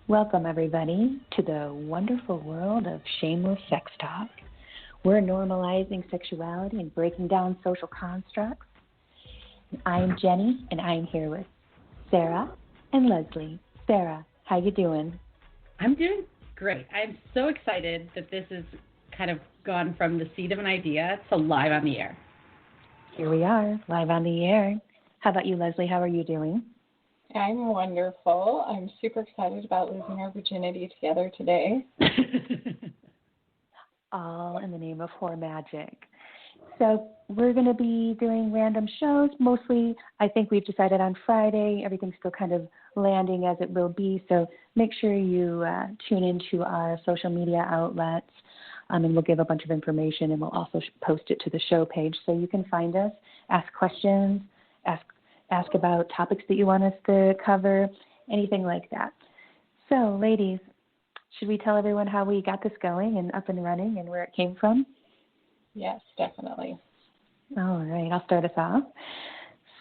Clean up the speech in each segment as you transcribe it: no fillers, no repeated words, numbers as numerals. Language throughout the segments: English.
Welcome, everybody, to the wonderful world of shameless sex talk. We're normalizing sexuality and breaking down social constructs. I'm Jenny, and I'm here with Sarah and Leslie. Sarah, how you doing? I'm doing great. I'm so excited that this has kind of gone from the seed of an idea to live on the air. Here we are, live on the air. How about you, Leslie? How are you doing? I'm wonderful. I'm super excited about losing our virginity together today. All in the name of horror magic. So we're going to be doing random shows. Mostly, I think we've decided on Friday. Everything's still kind of landing as it will be. So make sure you tune into our social media outlets. And we'll give a bunch of information, and we'll also post it to the show page so you can find us, ask questions, ask about topics that you want us to cover, anything like that. So, ladies, should we tell everyone how we got this going and up and running and where it came from? Yes, definitely. All right, I'll start us off.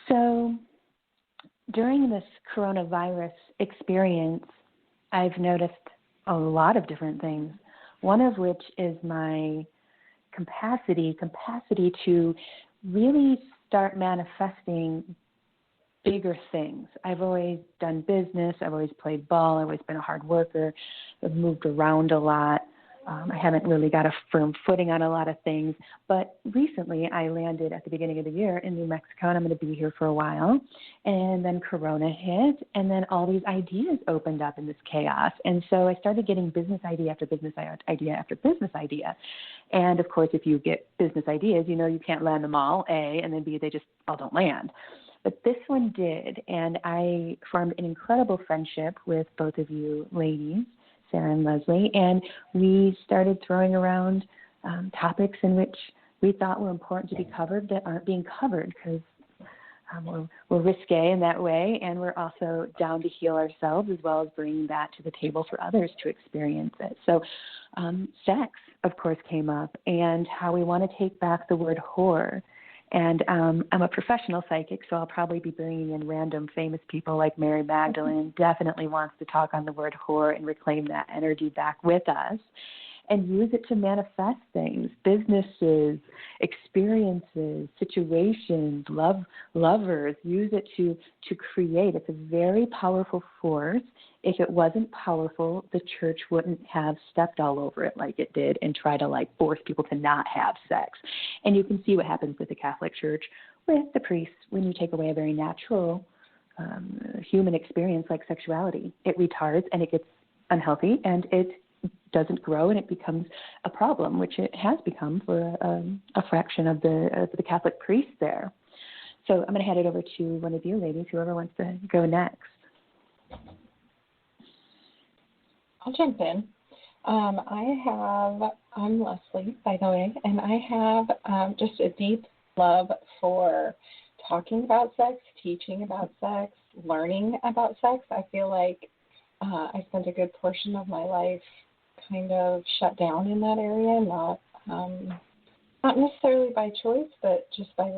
So, during this coronavirus experience, I've noticed a lot of different things, one of which is my capacity to really start manifesting bigger things. I've always done business. I've always played ball. I've always been a hard worker. I've moved around a lot. I haven't really got a firm footing on a lot of things. But recently I landed at the beginning of the year in New Mexico, and I'm going to be here for a while. And then Corona hit, and then all these ideas opened up in this chaos. And so I started getting business idea after business idea after business idea. And, of course, if you get business ideas, you know you can't land them all, A, and then B, they just all don't land. But this one did, and I formed an incredible friendship with both of you ladies, Sarah and Leslie, and we started throwing around topics in which we thought were important to be covered that aren't being covered because we're risque in that way, and we're also down to heal ourselves as well as bringing that to the table for others to experience it. So sex, of course, came up, and how we want to take back the word whore. And I'm a professional psychic, so I'll probably be bringing in random famous people like Mary Magdalene, definitely wants to talk on the word whore and reclaim that energy back with us and use it to manifest things, businesses, experiences, situations, lovers, use it to create. It's a very powerful force. If it wasn't powerful, the church wouldn't have stepped all over it like it did and try to force people to not have sex. And you can see what happens with the Catholic Church with the priests when you take away a very natural human experience like sexuality. It retards and it gets unhealthy and it doesn't grow and it becomes a problem, which it has become for a fraction of the Catholic priests there. So I'm going to hand it over to one of you ladies, whoever wants to go next. I'll jump in. I'm Leslie, by the way, and I have just a deep love for talking about sex, teaching about sex, learning about sex. I feel like I spent a good portion of my life kind of shut down in that area, not necessarily by choice, but just by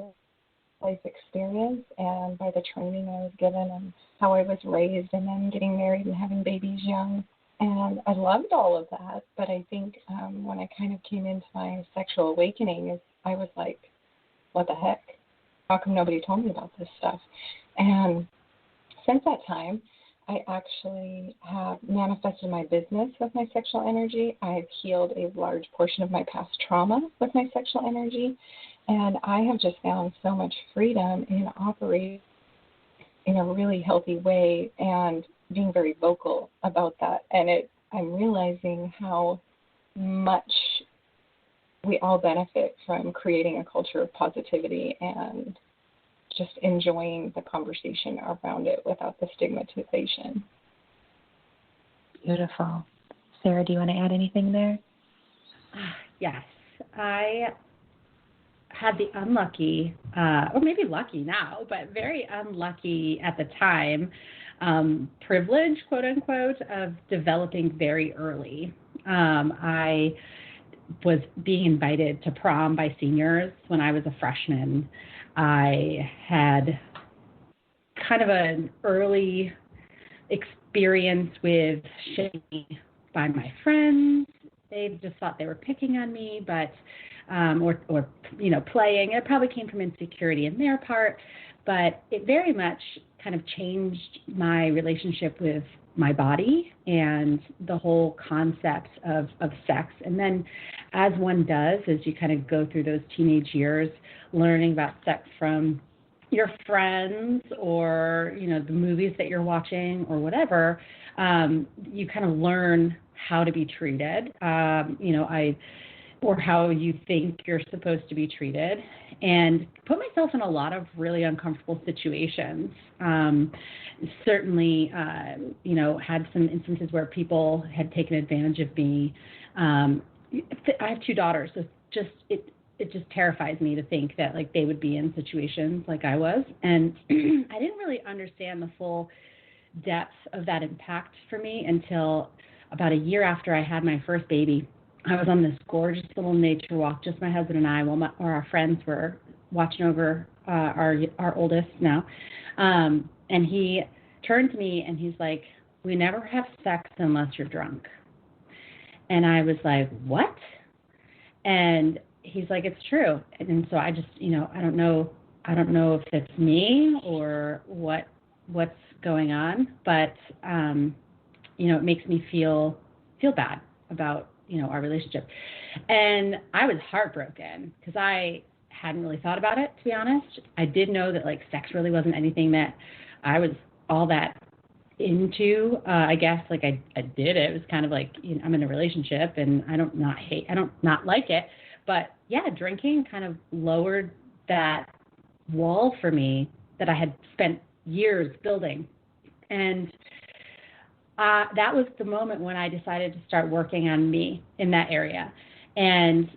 life experience and by the training I was given and how I was raised and then getting married and having babies young. And I loved all of that, but I think when I kind of came into my sexual awakening, I was like, what the heck? How come nobody told me about this stuff? And since that time, I actually have manifested my business with my sexual energy. I've healed a large portion of my past trauma with my sexual energy. And I have just found so much freedom in operating in a really healthy way and being very vocal about that. And I'm realizing how much we all benefit from creating a culture of positivity and just enjoying the conversation around it without the stigmatization. Beautiful. Sarah, do you want to add anything there? Yes. I had the unlucky, or maybe lucky now, but very unlucky at the time, privilege, quote unquote, of developing very early. I was being invited to prom by seniors when I was a freshman. I had kind of an early experience with shaming by my friends. They just thought they were picking on me, but or playing. It probably came from insecurity in their part, but it very much kind of changed my relationship with my body and the whole concept of sex. And then as one does, as you kind of go through those teenage years, learning about sex from your friends or, the movies that you're watching or whatever, you kind of learn how to be treated, or how you think you're supposed to be treated, and put myself in a lot of really uncomfortable situations. Certainly, had some instances where people had taken advantage of me. I have 2 daughters, so it just terrifies me to think that like they would be in situations like I was, and I didn't really understand the full depth of that impact for me until about a year after I had my first baby. I was on this gorgeous little nature walk, just my husband and I, while our friends were watching over our oldest now. And he turned to me and he's like, "We never have sex unless you're drunk." And I was like, "What?" And he's like, "It's true." And so I just, I don't know if it's me or what's going on, but it makes me feel bad about our relationship. And I was heartbroken because I hadn't really thought about it, to be honest. I did know that like sex really wasn't anything that I was all that into. I guess like I did it. It was kind of like, I'm in a relationship and I don't not like it. But yeah, drinking kind of lowered that wall for me that I had spent years building. And that was the moment when I decided to start working on me in that area. And,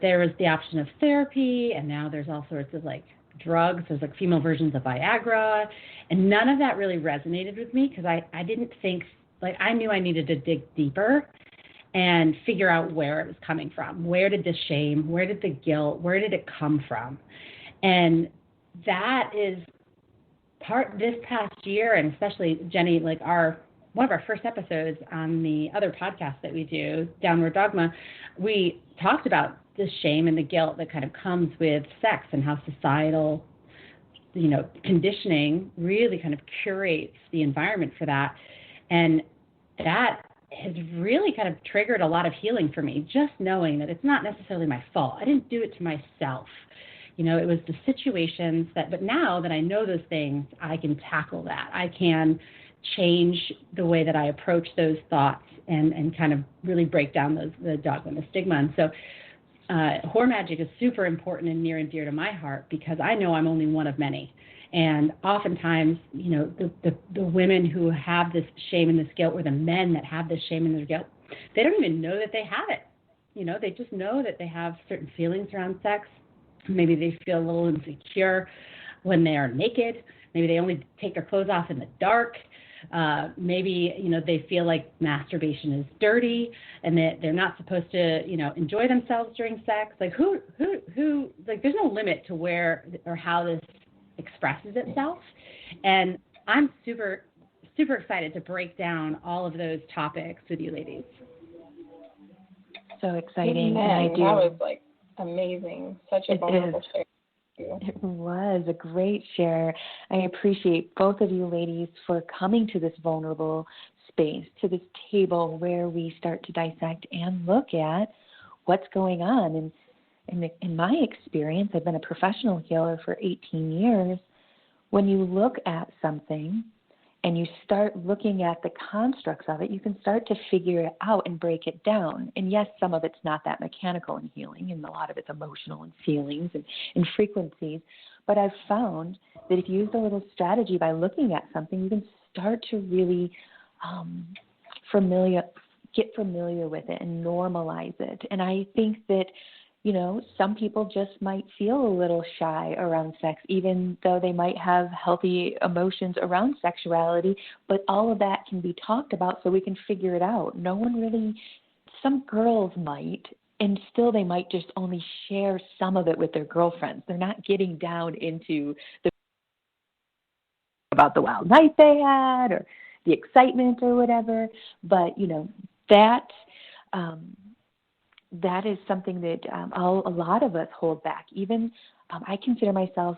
there was the option of therapy, and now there's all sorts of like drugs. There's like female versions of Viagra, and none of that really resonated with me because I didn't think, like, I knew I needed to dig deeper and figure out where it was coming from. Where did the shame, where did the guilt, where did it come from? And that is this past year, and especially Jenny, like one of our first episodes on the other podcast that we do, Downward Dogma, we talked about the shame and the guilt that kind of comes with sex and how societal, conditioning really kind of curates the environment for that. And that has really kind of triggered a lot of healing for me, just knowing that it's not necessarily my fault. I didn't do it to myself. It was the situations but now that I know those things, I can tackle that. I can change the way that I approach those thoughts and kind of really break down the dogma and the stigma. And so Horror Magic is super important and near and dear to my heart because I know I'm only one of many. And oftentimes, the women who have this shame and this guilt, or the men that have this shame and this guilt, they don't even know that they have it. They just know that they have certain feelings around sex. Maybe they feel a little insecure when they are naked. Maybe they only take their clothes off in the dark. Maybe, they feel like masturbation is dirty and that they're not supposed to, enjoy themselves during sex. Like who, like there's no limit to where or how this expresses itself. And I'm super, super excited to break down all of those topics with you ladies. So exciting. Amen. And I do. That was like amazing. Such a vulnerable share. It was a great share. I appreciate both of you ladies for coming to this vulnerable space, to this table where we start to dissect and look at what's going on. And in my experience, I've been a professional healer for 18 years. When you look at something and you start looking at the constructs of it, you can start to figure it out and break it down. And yes, some of it's not that mechanical in healing, and a lot of it's emotional and feelings and frequencies. But I've found that if you use a little strategy by looking at something, you can start to really get familiar with it and normalize it. And I think that, some people just might feel a little shy around sex, even though they might have healthy emotions around sexuality, but all of that can be talked about so we can figure it out. Some girls might, and still they might just only share some of it with their girlfriends. They're not getting down into about the wild night they had or, the excitement or whatever. But, that that is something that a lot of us hold back. Even I consider myself,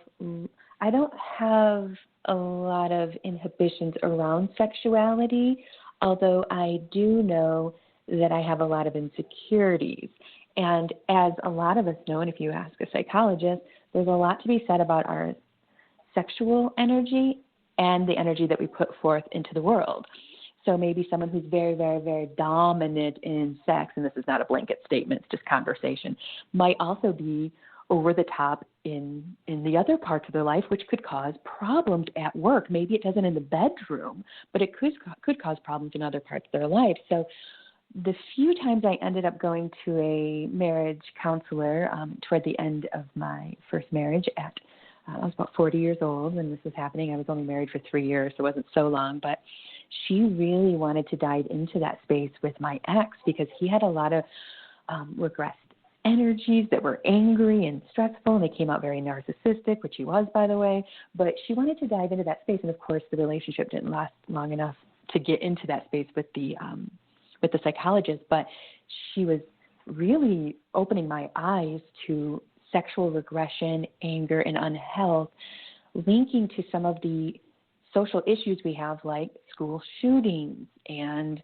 I don't have a lot of inhibitions around sexuality, although I do know that I have a lot of insecurities. And as a lot of us know, and if you ask a psychologist, there's a lot to be said about our sexual energy and the energy that we put forth into the world. So maybe someone who's very, very, very dominant in sex, and this is not a blanket statement, it's just conversation, might also be over the top in the other parts of their life, which could cause problems at work. Maybe it doesn't in the bedroom, but it could cause problems in other parts of their life. So the few times I ended up going to a marriage counselor toward the end of my first marriage I was about 40 years old when this was happening. I was only married for 3 years, so it wasn't so long, but she really wanted to dive into that space with my ex because he had a lot of regressed energies that were angry and stressful, and they came out very narcissistic, which he was, by the way. But she wanted to dive into that space, and of course, the relationship didn't last long enough to get into that space with the psychologist. But she was really opening my eyes to sexual regression, anger, and unhealth, linking to some of the social issues we have, like school shootings and,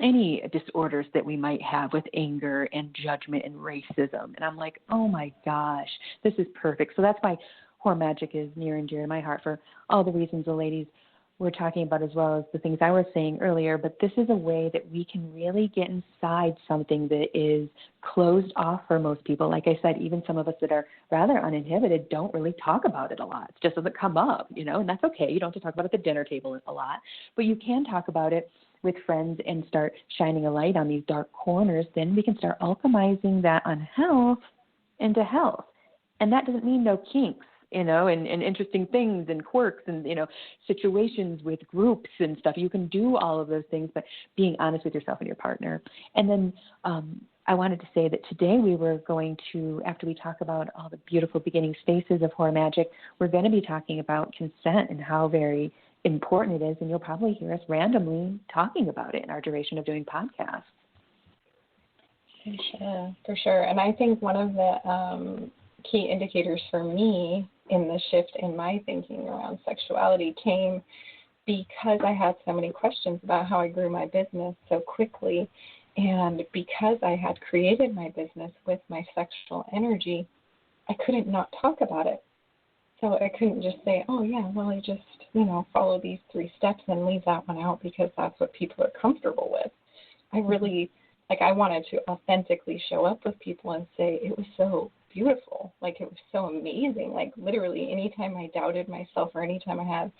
any disorders that we might have with anger and judgment and racism. And I'm like, oh my gosh, this is perfect. So that's why Horror Magic is near and dear to my heart, for all the reasons the ladies were talking about, as well as the things I was saying earlier. But this is a way that we can really get inside something that is closed off for most people. Like I said, even some of us that are rather uninhibited don't really talk about it a lot. It just doesn't come up, and that's okay. You don't have to talk about it at the dinner table a lot, but you can talk about it with friends and start shining a light on these dark corners. Then we can start alchemizing that unhealth into health. And that doesn't mean no kinks, and interesting things and quirks and, situations with groups and stuff. You can do all of those things, but being honest with yourself and your partner. And then I wanted to say that today we were going to, after we talk about all the beautiful beginning spaces of Horror Magic, we're going to be talking about consent and how very important it is. And you'll probably hear us randomly talking about it in our duration of doing podcasts. For sure. And I think one of the key indicators for me in the shift in my thinking around sexuality came because I had so many questions about how I grew my business so quickly, and because I had created my business with my sexual energy, I couldn't not talk about it. So I couldn't just say, oh yeah, well I just, follow these 3 steps and leave that one out because that's what people are comfortable with. I really, I wanted to authentically show up with people and say it was so beautiful. It was so amazing. Literally anytime I doubted myself or anytime I had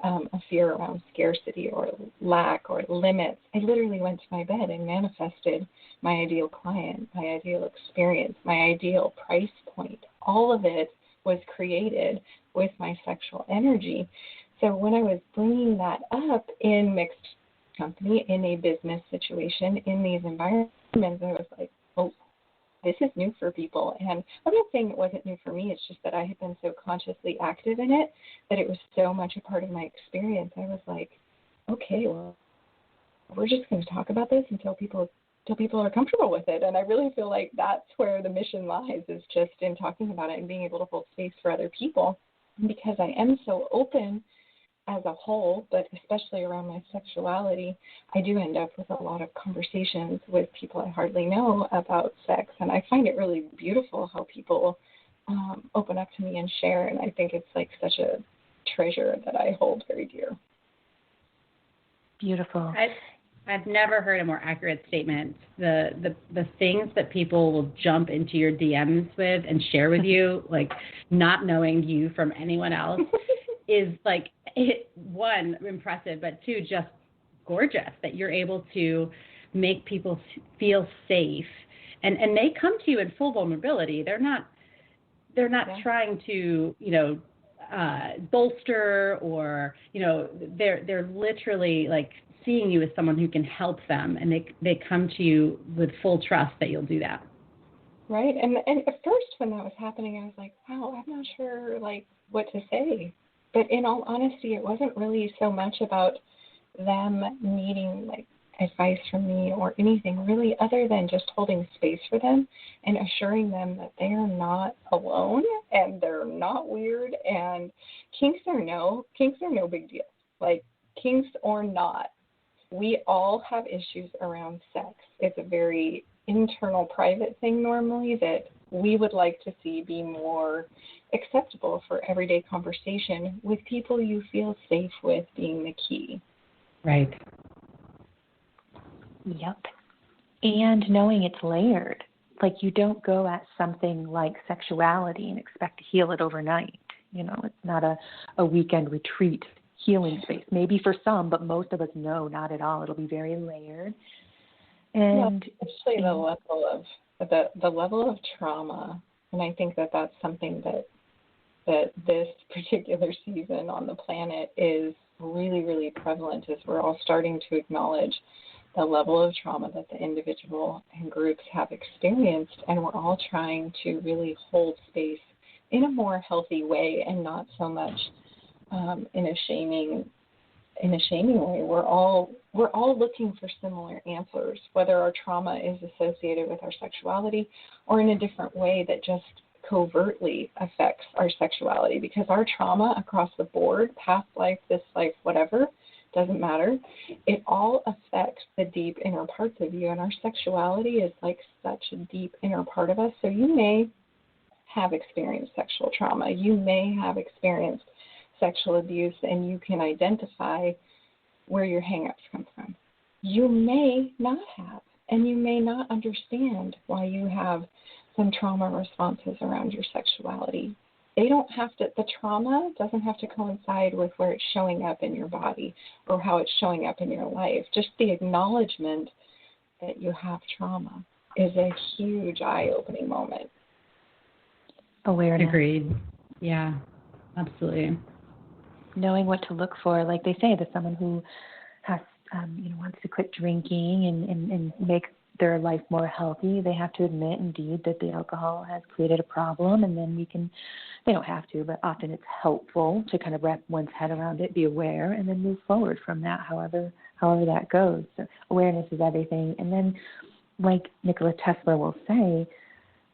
a fear around scarcity or lack or limits, I literally went to my bed and manifested my ideal client, my ideal experience, my ideal price point. All of it was created with my sexual energy. So when I was bringing that up in mixed company, in a business situation, in these environments, I was like, oh, this is new for people. And I'm not saying it wasn't new for me. It's just that I had been so consciously active in it that it was so much a part of my experience. I was like, okay, well, we're just going to talk about this until people are comfortable with it. And I really feel like that's where the mission lies, is just in talking about it and being able to hold space for other people. And because I am so open as a whole, but especially around my sexuality, I do end up with a lot of conversations with people I hardly know about sex. And I find it really beautiful how people open up to me and share. And I think it's such a treasure that I hold very dear. Beautiful. I've never heard a more accurate statement. The things that people will jump into your DMs with and share with you, not knowing you from anyone else, is one, impressive, but 2, just gorgeous that you're able to make people feel safe, and they come to you in full vulnerability. They're not trying to bolster or they're literally seeing you as someone who can help them, and they come to you with full trust that you'll do that. Right. And at first when that was happening, I was like, wow, I'm not sure what to say. But in all honesty, it wasn't really so much about them needing like advice from me or anything really other than just holding space for them and assuring them that they are not alone and they're not weird, and kinks are no big deal. Like, kinks or not, we all have issues around sex. It's a very internal, private thing normally that we would like to see be more acceptable for everyday conversation with people you feel safe with being the key. Right. Yep. And knowing it's layered. Like, you don't go at something like sexuality and expect to heal it overnight. You know, it's not a weekend retreat healing space. Maybe for some, but most of us know not at all. It'll be very layered. And especially the level of trauma. And I think that that's something that this particular season on the planet is really, really prevalent, as we're all starting to acknowledge the level of trauma that the individual and groups have experienced, and we're all trying to really hold space in a more healthy way and not so much in a shaming way. We're all looking for similar answers, whether our trauma is associated with our sexuality or in a different way that just covertly affects our sexuality, because our trauma across the board, past life, this life, whatever, doesn't matter. It all affects the deep inner parts of you, and our sexuality is like such a deep inner part of us. So you may have experienced sexual trauma. You may have experienced sexual abuse, and you can identify where your hang-ups come from. You may not have, and you may not understand why you have some trauma responses around your sexuality. The trauma doesn't have to coincide with where it's showing up in your body or how it's showing up in your life. Just the acknowledgement that you have trauma is a huge eye-opening moment. Awareness. Agreed. Yeah, absolutely. Knowing what to look for, like they say, that someone who has, wants to quit drinking and make their life more healthy, they have to admit, indeed, that the alcohol has created a problem, and then they don't have to, but often it's helpful to kind of wrap one's head around it, be aware, and then move forward from that, however that goes. So awareness is everything. And then, like Nikola Tesla will say,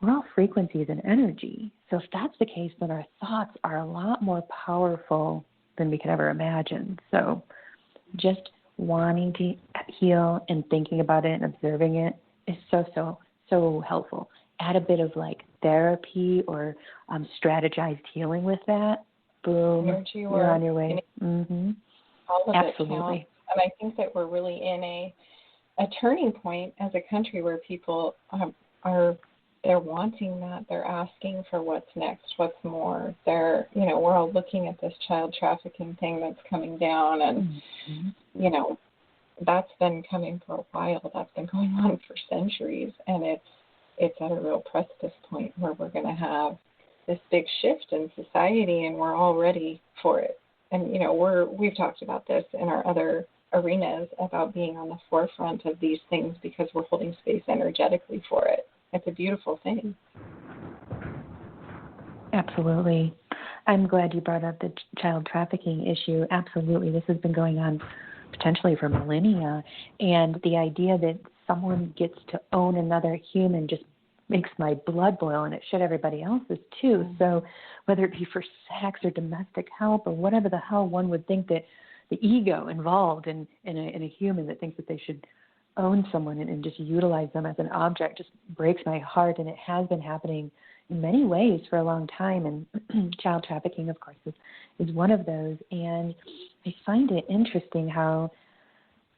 we're all frequencies and energy. So if that's the case, then our thoughts are a lot more powerful than we could ever imagine. So just wanting to heal and thinking about it and observing it is so helpful. Add a bit of like therapy or strategized healing with that. Boom, you're on your way. Mm-hmm. All of Absolutely. It counts. And I think that we're really in a turning point as a country where people they're wanting that. They're asking for what's next, what's more. We're all looking at this child trafficking thing that's coming down, and that's been coming for a while. That's been going on for centuries, and it's at a real precipice point where we're going to have this big shift in society, and we're all ready for it. And we've talked about this in our other arenas about being on the forefront of these things because we're holding space energetically for it. It's a beautiful thing. Absolutely. I'm glad you brought up the child trafficking issue. Absolutely. This has been going on potentially for millennia. And the idea that someone gets to own another human just makes my blood boil, and it should everybody else's too. So whether it be for sex or domestic help or whatever the hell, one would think that the ego involved in a human that thinks that they should own someone and just utilize them as an object just breaks my heart. And it has been happening in many ways for a long time. And child trafficking, of course, is one of those. And I find it interesting how,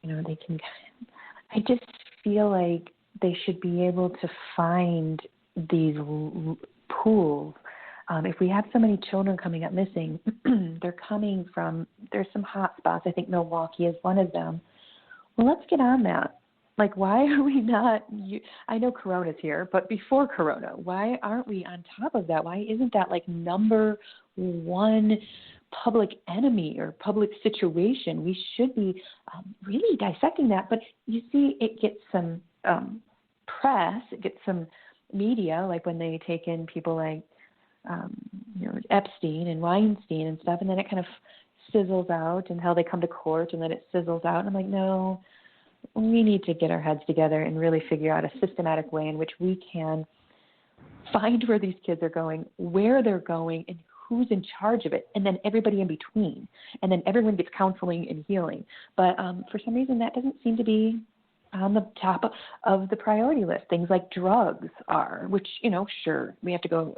I just feel like they should be able to find these pools. If we have so many children coming up missing, there's some hot spots. I think Milwaukee is one of them. Well, let's get on that. Like, why are we not, I know Corona's here, but before Corona, why aren't we on top of that? Why isn't that like number one public enemy or public situation? We should be really dissecting that. But you see, it gets some press, it gets some media, like when they take in people like, Epstein and Weinstein and stuff, and then it kind of sizzles out and how they come to court and then it sizzles out. And I'm like, no, we need to get our heads together and really figure out a systematic way in which we can find where these kids are going, where they're going, and who's in charge of it, and then everybody in between. And then everyone gets counseling and healing. But for some reason, that doesn't seem to be on the top of the priority list. Things like drugs are, which, sure, we have to go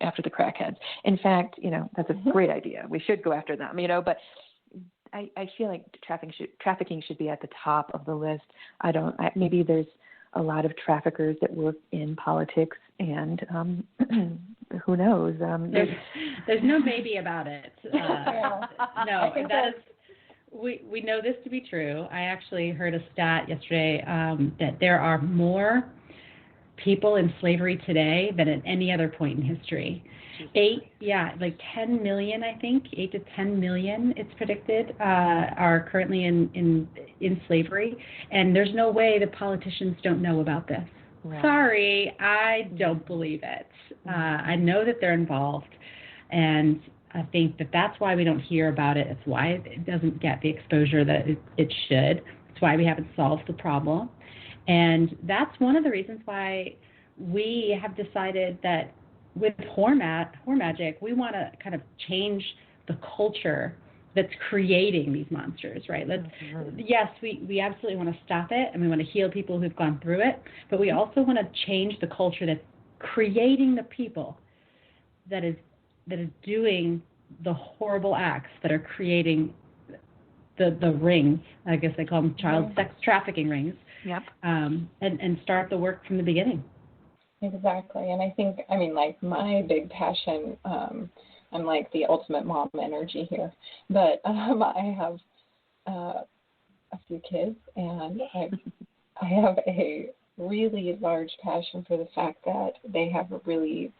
after the crackheads. In fact, that's a great idea. We should go after them, but I feel like trafficking should be at the top of the list. Maybe there's a lot of traffickers that work in politics, and who knows? There's no maybe about it. No, that is. We know this to be true. I actually heard a stat yesterday that there are more people in slavery today than at any other point in history. 10 million, I think, 8 to 10 million, it's predicted, are currently in slavery. And there's no way the politicians don't know about this. Right. Sorry, I don't believe it. I know that they're involved, and I think that's why we don't hear about it. It's why it doesn't get the exposure that it should. It's why we haven't solved the problem. And that's one of the reasons why we have decided that with Horror Magic, we want to kind of change the culture that's creating these monsters, right? Yes, we absolutely want to stop it, and we want to heal people who've gone through it, but we also want to change the culture that's creating the people that is doing the horrible acts that are creating the rings. I guess they call them child sex trafficking rings. Yep. And start the work from the beginning. Exactly. And I think, like my big passion, I'm like the ultimate mom energy here, but I have a few kids, and I have a really large passion for the fact that they have a really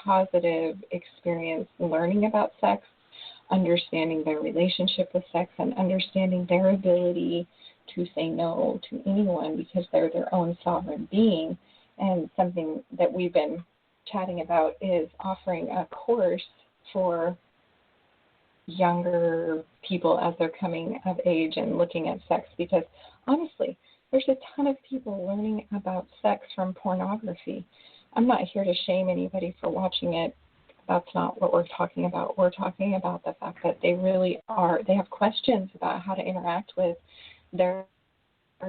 positive experience learning about sex, understanding their relationship with sex, and understanding their ability to say no to anyone because they're their own sovereign being. And something that we've been chatting about is offering a course for younger people as they're coming of age and looking at sex, because honestly, there's a ton of people learning about sex from pornography. I'm not here to shame anybody for watching it. That's not what we're talking about. We're talking about the fact that they have questions about how to interact with their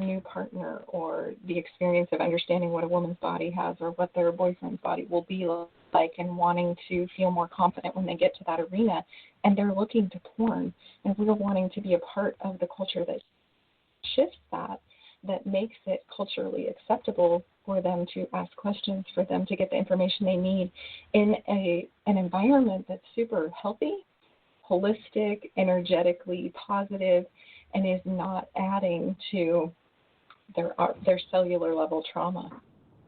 new partner, or the experience of understanding what a woman's body has or what their boyfriend's body will be like, and wanting to feel more confident when they get to that arena. And they're looking to porn, and we're wanting to be a part of the culture that shifts that makes it culturally acceptable for them to ask questions, for them to get the information they need in an environment that's super healthy, holistic, energetically positive, and is not adding to their cellular level trauma.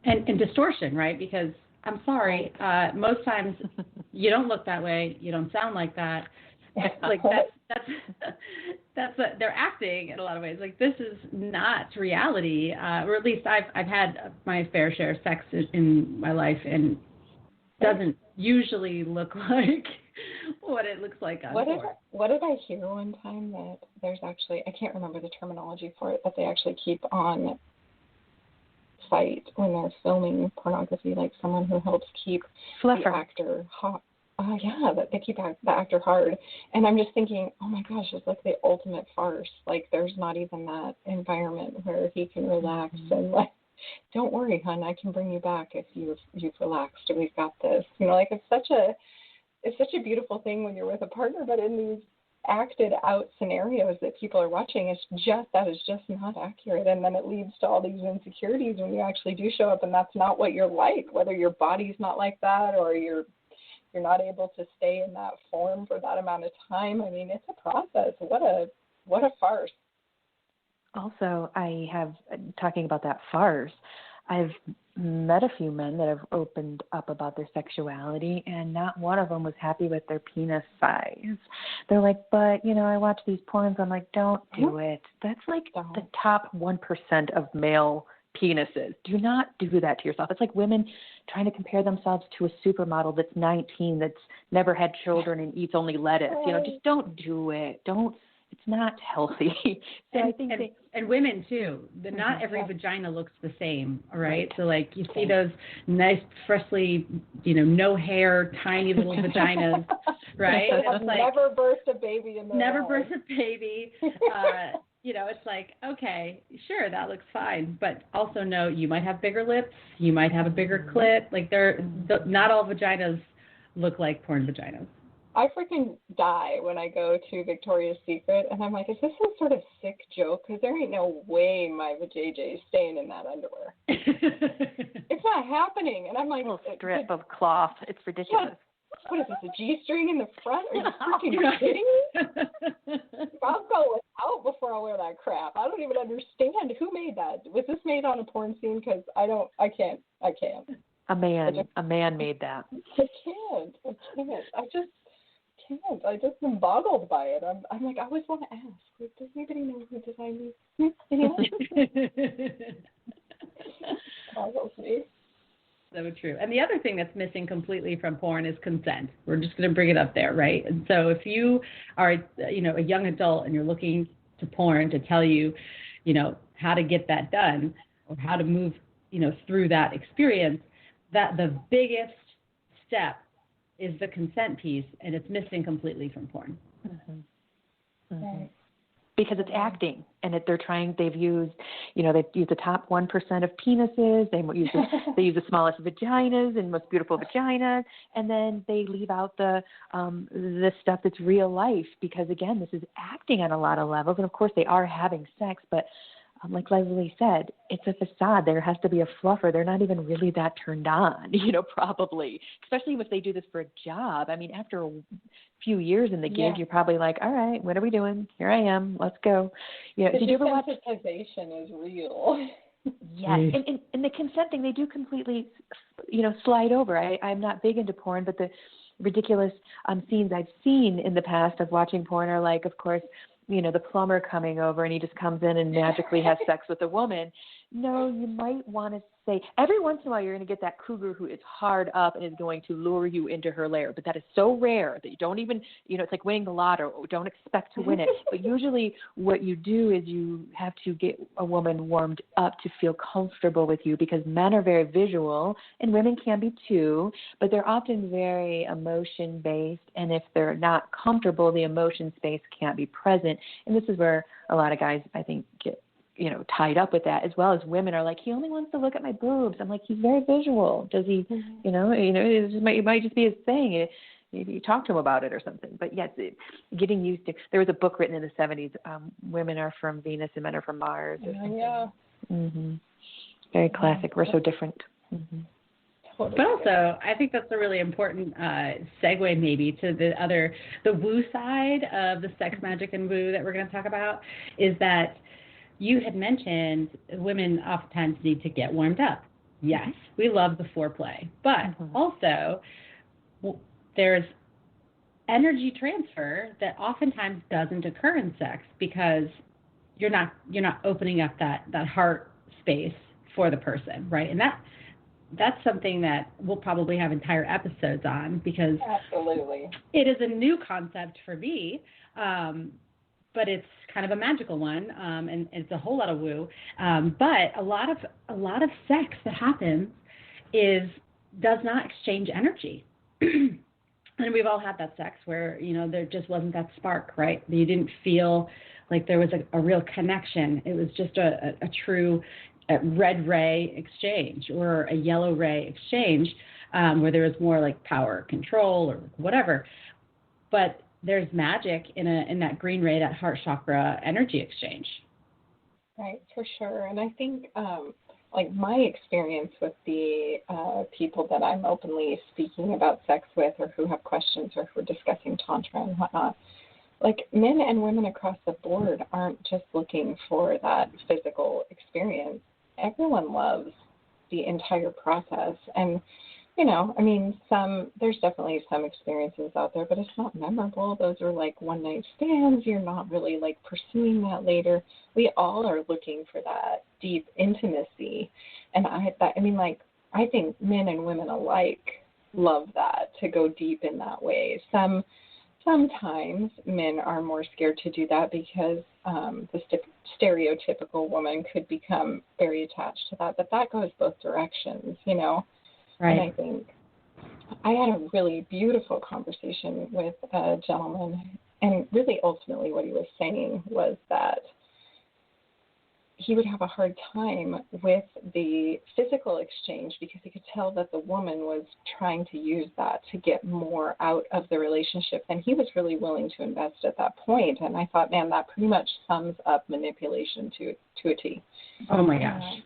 And distortion, right? Because I'm sorry, most times you don't look that way, you don't sound like that. Like that's what they're acting in a lot of ways. Like, this is not reality, or at least I've had my fair share of sex in my life, and doesn't usually look like what it looks like on porn. What did I hear one time, that there's actually, I can't remember the terminology for it, but they actually keep on site when they're filming pornography, like someone who helps keep the actor hot. That they keep the actor hard. And I'm just thinking, oh my gosh, it's like the ultimate farce. Like, there's not even that environment where he can relax and like, don't worry, hon, I can bring you back if you've relaxed. We've got this. Like, it's such a beautiful thing when you're with a partner, but in these acted out scenarios that people are watching, that is just not accurate. And then it leads to all these insecurities when you actually do show up and that's not what you're like, whether your body's not like that or you're not able to stay in that form for that amount of time. I mean, it's a process. What a farce. Also, talking about that farce, I've met a few men that have opened up about their sexuality, and not one of them was happy with their penis size. They're like, but, I watch these porns. I'm like, don't do it. That's like the top 1% of male penises. Do not do that to yourself. It's like women trying to compare themselves to a supermodel that's 19, that's never had children and eats only lettuce. Just don't do it. It's not healthy. So I think and women too. Not every vagina looks the same, right? So like you see those nice, freshly, no hair, tiny little vaginas, right? It's like, never birthed a baby in their life. Birthed a baby. It's like, okay, sure, that looks fine, but also know you might have bigger lips, you might have a bigger clit. Like not all vaginas look like porn vaginas. I freaking die when I go to Victoria's Secret, and I'm like, is this some sort of sick joke? Because there ain't no way my vajayjay is staying in that underwear. It's not happening. And I'm like, a little strip of cloth. It's ridiculous. What is this, a G-string in the front? Are you freaking kidding me? I'll go without before I wear that crap. I don't even understand who made that. Was this made on a porn scene? Because I can't. A man made that. I can't. I just am boggled by it. I'm like, I always want to ask, does anybody know who designed these? Boggles me. So true. And the other thing that's missing completely from porn is consent. We're just going to bring it up there, right? And so if you are, a young adult and you're looking to porn to tell you, how to get that done or how to move, through that experience, that the biggest step is the consent piece, and it's missing completely from porn. Right. Because it's acting, and they've used the top 1% of penises, they use the smallest vaginas and most beautiful vaginas, and then they leave out the stuff that's real life, because again, this is acting on a lot of levels, and of course they are having sex, but like Leslie said, it's a facade. There has to be a fluffer. They're not even really that turned on, probably, especially if they do this for a job. I mean, after a few years in the gig, you're probably like, all right, what are we doing? Here I am. Let's go. Did you ever watch? Desensitization is real. Yes, and the consent thing, they do completely, slide over. I'm not big into porn, but the ridiculous scenes I've seen in the past of watching porn are like, of course, the plumber coming over and he just comes in and magically has sex with a woman. No, you might want to say, every once in a while you're going to get that cougar who is hard up and is going to lure you into her lair. But that is so rare that you don't even, it's like winning the lotto. Don't expect to win it. But usually what you do is you have to get a woman warmed up to feel comfortable with you, because men are very visual and women can be too, but they're often very emotion-based. And if they're not comfortable, the emotion space can't be present. And this is where a lot of guys, I think, get tied up with that, as well as women are like, he only wants to look at my boobs. I'm like, he's very visual. Does he, it might just be his thing. Maybe you talk to him about it or something. But yes, getting used to, there was a book written in the 70s, Women Are From Venus and Men Are From Mars. Or something. Yeah. Mm-hmm. Very classic. We're so different. Mm-hmm. But also, I think that's a really important segue maybe to the woo side of the sex magic and woo that we're going to talk about, is that you had mentioned women oftentimes need to get warmed up. Yes, we love the foreplay, but also there's energy transfer that oftentimes doesn't occur in sex because you're not opening up that heart space for the person, right? And that's something that we'll probably have entire episodes on, because absolutely it is a new concept for me. But it's kind of a magical one, and it's a whole lot of woo. But a lot of sex that happens does not exchange energy. And we've all had that sex where, there just wasn't that spark, right? You didn't feel like there was a real connection. It was just a true red ray exchange or a yellow ray exchange, where there was more like power, control, or whatever. But there's magic in that green ray, that heart chakra energy exchange. Right, for sure. And I think, like my experience with the people that I'm openly speaking about sex with, or who have questions, or if we're discussing tantra and whatnot, like men and women across the board aren't just looking for that physical experience. Everyone loves the entire process. And there's definitely some experiences out there, but it's not memorable. Those are like one night stands. You're not really like pursuing that later. We all are looking for that deep intimacy. And I think men and women alike love that, to go deep in that way. Sometimes men are more scared to do that because the stereotypical woman could become very attached to that, but that goes both directions, you know. Right. And I think I had a really beautiful conversation with a gentleman, and really ultimately what he was saying was that he would have a hard time with the physical exchange because he could tell that the woman was trying to use that to get more out of the relationship than he was really willing to invest at that point. And I thought, man, that pretty much sums up manipulation to a T. Oh my gosh.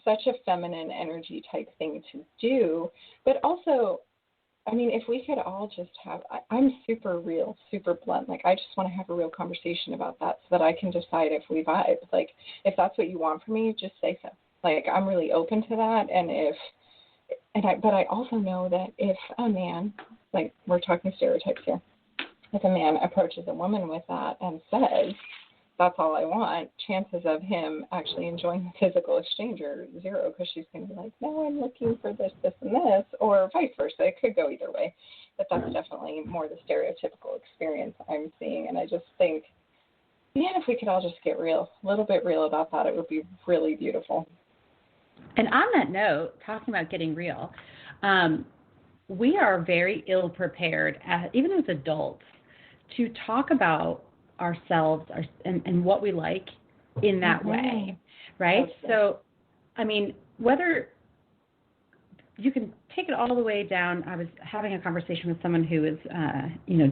Such a feminine energy type thing to do, but also, I mean, if we could all just have, I'm super real, super blunt. Like, I just want to have a real conversation about that so that I can decide if we vibe. Like, if that's what you want from me, just say so. Like, I'm really open to that. But I also know that if a man, like, we're talking stereotypes here, if a man approaches a woman with that and says, that's all I want, chances of him actually enjoying the physical exchange are zero, because she's going to be like, no, I'm looking for this, this, and this, or vice versa. It could go either way. But that's definitely more the stereotypical experience I'm seeing. And I just think, man, if we could all just get real, a little bit real about that, it would be really beautiful. And on that note, talking about getting real, we are very ill prepared, even as adults, to talk about ourselves and what we like in that way, right? So, I mean, whether you can take it all the way down. I was having a conversation with someone who was,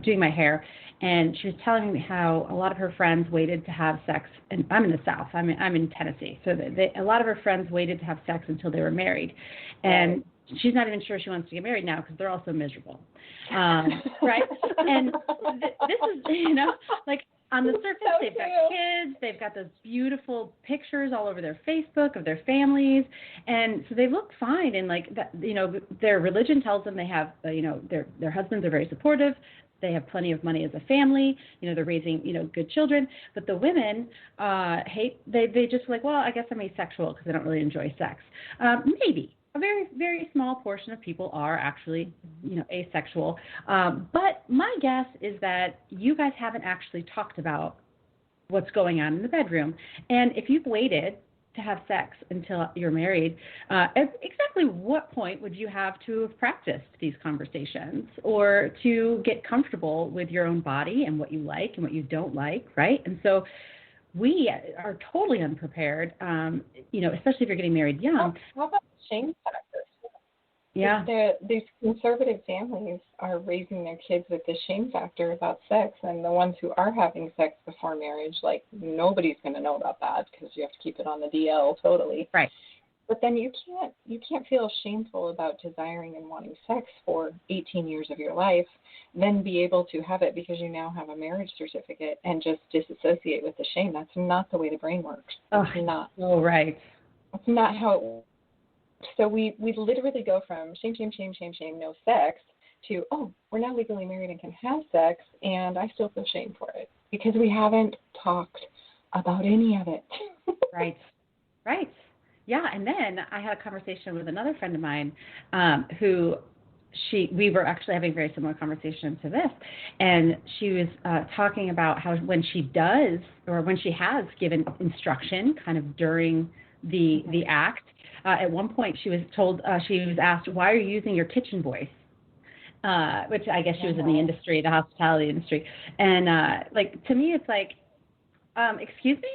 doing my hair, and she was telling me how a lot of her friends waited to have sex. And I'm in the South. I'm in Tennessee. So a lot of her friends waited to have sex until they were married, and she's not even sure she wants to get married now because they're all so miserable, right? And this is, like, on the surface, they've got kids, they've got those beautiful pictures all over their Facebook of their families, and so they look fine. And like that, their religion tells them they have, their husbands are very supportive. They have plenty of money as a family. They're raising, good children. But the women they just like, well, I guess I'm asexual because I don't really enjoy sex. Maybe. A very, very small portion of people are actually, asexual. But my guess is that you guys haven't actually talked about what's going on in the bedroom. And if you've waited to have sex until you're married, exactly what point would you have to have practiced these conversations or to get comfortable with your own body and what you like and what you don't like, right? And so we are totally unprepared, especially if you're getting married young. How about shame factor? Yeah. These conservative families are raising their kids with the shame factor about sex, and the ones who are having sex before marriage, like, nobody's going to know about that because you have to keep it on the DL totally. Right. But then you can't feel shameful about desiring and wanting sex for 18 years of your life, then be able to have it because you now have a marriage certificate and just disassociate with the shame. That's not the way the brain works. That's not. Oh, right. That's not how it works. So we literally go from shame, shame, shame, shame, shame, no sex, to, oh, we're now legally married and can have sex, and I still feel shame for it because we haven't talked about any of it. Right. Yeah, and then I had a conversation with another friend of mine who we were actually having a very similar conversation to this, and she was talking about how when she does or when she has given instruction kind of during the act, at one point she was told, she was asked, why are you using your kitchen voice? Which I guess she was in the industry, the hospitality industry. And to me, it's like, excuse me?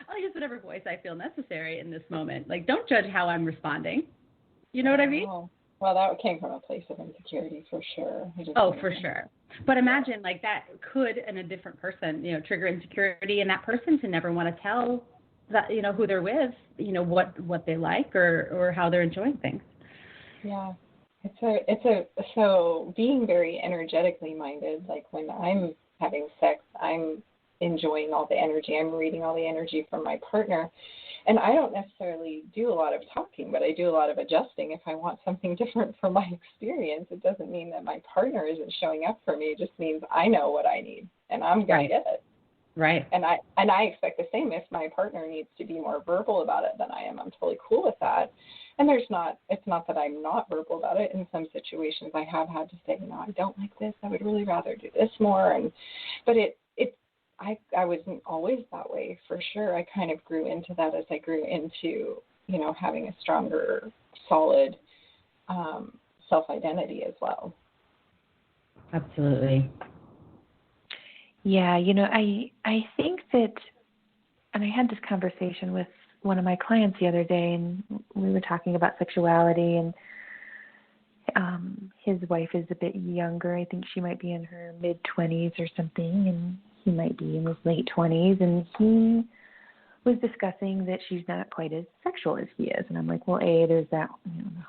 I'll use whatever voice I feel necessary in this moment. Like, don't judge how I'm responding. You know what I mean? Well, that came from a place of insecurity for sure. For sure. But imagine, like, that could, in a different person, trigger insecurity in that person to never want to tell that, who they're with, what they like or how they're enjoying things. Yeah. So being very energetically minded, like when I'm having sex, I'm enjoying all the energy. I'm reading all the energy from my partner. And I don't necessarily do a lot of talking, but I do a lot of adjusting. If I want something different from my experience, it doesn't mean that my partner isn't showing up for me. It just means I know what I need, and I'm going to get it. Right. And I expect the same. If my partner needs to be more verbal about it than I am, I'm totally cool with that. And it's not that I'm not verbal about it. In some situations I have had to say, I don't like this. I would really rather do this more. But I wasn't always that way, for sure. I kind of grew into that as I grew into, having a stronger, solid self-identity as well. Absolutely. Yeah, I think that, and I had this conversation with one of my clients the other day, and we were talking about sexuality, and his wife is a bit younger. I think she might be in her mid-20s or something, and he might be in his late 20s, and he was discussing that she's not quite as sexual as he is. And I'm like, well, there's that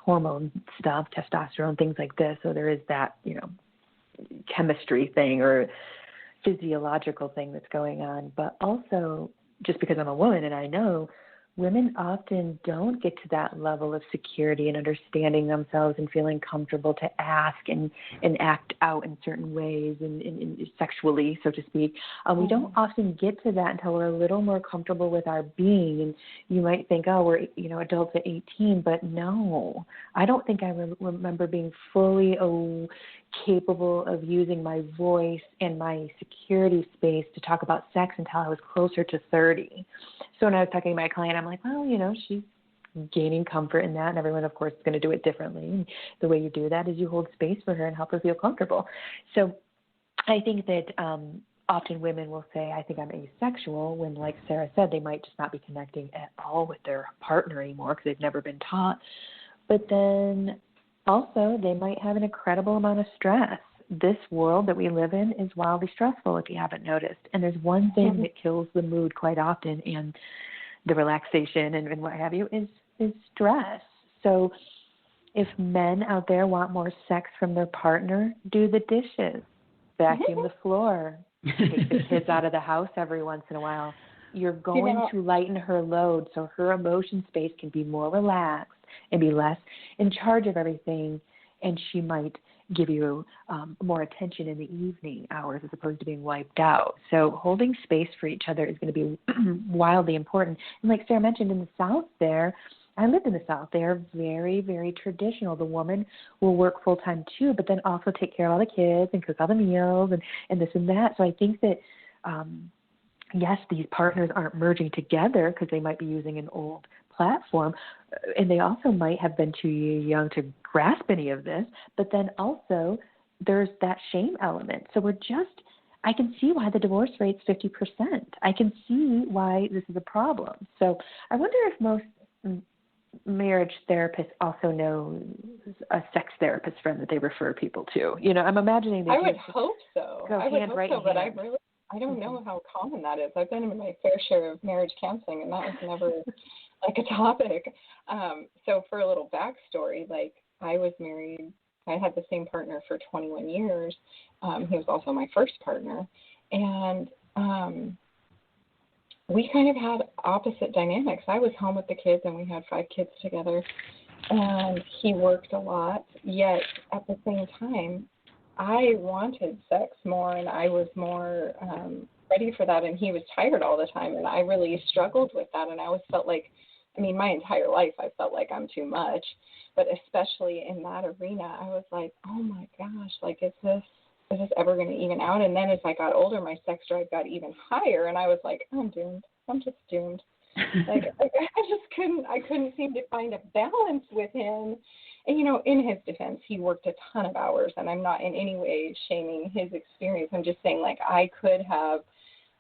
hormone stuff, testosterone, things like this, so there is that, chemistry thing or physiological thing that's going on. But also, just because I'm a woman and I know, women often don't get to that level of security and understanding themselves and feeling comfortable to ask and act out in certain ways and sexually, so to speak. We don't often get to that until we're a little more comfortable with our being. And you might think, we're adults at 18, but no, I don't think I remember being fully capable of using my voice and my security space to talk about sex until I was closer to 30. So when I was talking to my client, I'm like, well, she's gaining comfort in that, and everyone, of course, is going to do it differently. And the way you do that is you hold space for her and help her feel comfortable. So I think that often women will say, I think I'm asexual, when, like Sarah said, they might just not be connecting at all with their partner anymore because they've never been taught. But then also they might have an incredible amount of stress. This world that we live in is wildly stressful, if you haven't noticed. And there's one thing that kills the mood quite often, and the relaxation and what have you, is stress. So if men out there want more sex from their partner, do the dishes, vacuum the floor, take the kids out of the house every once in a while. You're going to lighten her load so her emotion space can be more relaxed and be less in charge of everything, and she might give you more attention in the evening hours as opposed to being wiped out. So holding space for each other is going to be wildly important. And like Sarah mentioned, in the South there, I lived in the South. They are very, very traditional. The woman will work full-time too, but then also take care of all the kids and cook all the meals and this and that. So I think that, yes, these partners aren't merging together because they might be using an old platform, and they also might have been too young to grasp any of this, but then also there's that shame element. So I can see why the divorce rate's 50%. I can see why this is a problem. So I wonder if most marriage therapists also know a sex therapist friend that they refer people to. I'm imagining I would hope so. But I don't know how common that is. I've been in my fair share of marriage counseling, and that was never like a topic. So for a little backstory, like I was married, I had the same partner for 21 years. He was also my first partner. And we kind of had opposite dynamics. I was home with the kids, and we had 5 kids together. And he worked a lot, yet at the same time, I wanted sex more, and I was more ready for that, and he was tired all the time, and I really struggled with that, and I always felt like, my entire life I felt like I'm too much, but especially in that arena, I was like, oh my gosh, like, is this ever going to even out? And then as I got older, my sex drive got even higher, and I was like, I'm doomed. I'm just doomed. Like I couldn't seem to find a balance with him. And, in his defense, he worked a ton of hours, and I'm not in any way shaming his experience. I'm just saying, like, I could have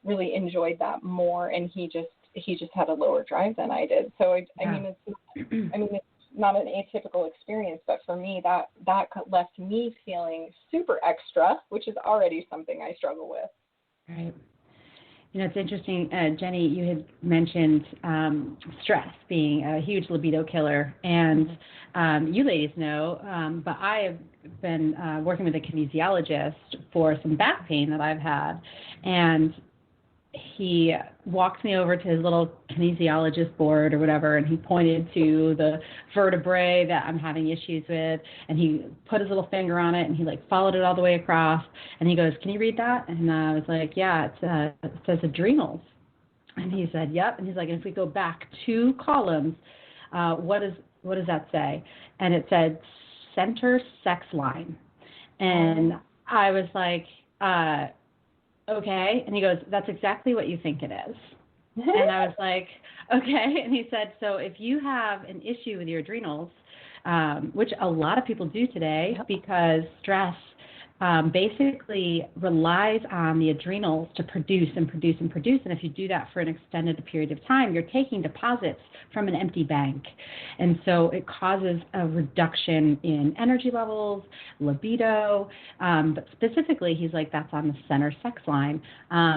really enjoyed that more, and he just had a lower drive than I did. So, it's not an atypical experience, but for me, that left me feeling super extra, which is already something I struggle with. Right. It's interesting, Jenny, you had mentioned stress being a huge libido killer, and you ladies know, but I have been working with a kinesiologist for some back pain that I've had, and he walked me over to his little kinesiologist board or whatever, and he pointed to the vertebrae that I'm having issues with, and he put his little finger on it, and he like followed it all the way across, and he goes, "Can you read that?" And I was like, "Yeah, it says adrenals." And he said, "Yep." And he's like, "And if we go back 2 columns, what does that say?" And it said center sex line. And I was like, okay. And he goes, "That's exactly what you think it is." And I was like, okay. And he said, "So if you have an issue with your adrenals, which a lot of people do today, because stress basically relies on the adrenals to produce and produce and produce. And if you do that for an extended period of time, you're taking deposits from an empty bank. And so it causes a reduction in energy levels, libido. But specifically, he's like, that's on the center sex line.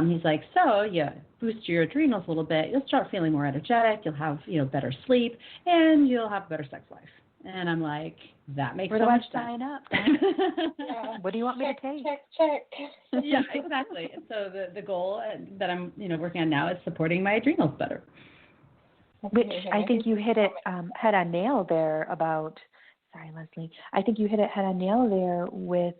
He's like, so you boost your adrenals a little bit, you'll start feeling more energetic, you'll have, better sleep, and you'll have a better sex life. And I'm like, that makes so much sense. Sign up. Yeah. What do you want me to take? Check. Yeah, exactly. And so the goal that I'm, working on now is supporting my adrenals better. Which I think you hit it head on nail there about. Sorry, Leslie. I think you hit it head on nail there with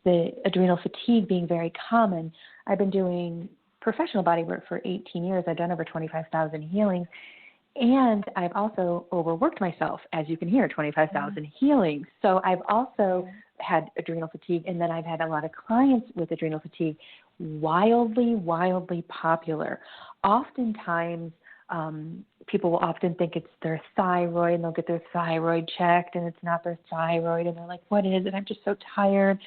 the adrenal fatigue being very common. I've been doing professional body work for 18 years. I've done over 25,000 healings. And I've also overworked myself, as you can hear, 25,000 healings. So I've also had adrenal fatigue, and then I've had a lot of clients with adrenal fatigue, wildly, wildly popular. Oftentimes, people will often think it's their thyroid, and they'll get their thyroid checked, and it's not their thyroid, and they're like, "What is it? I'm just so tired."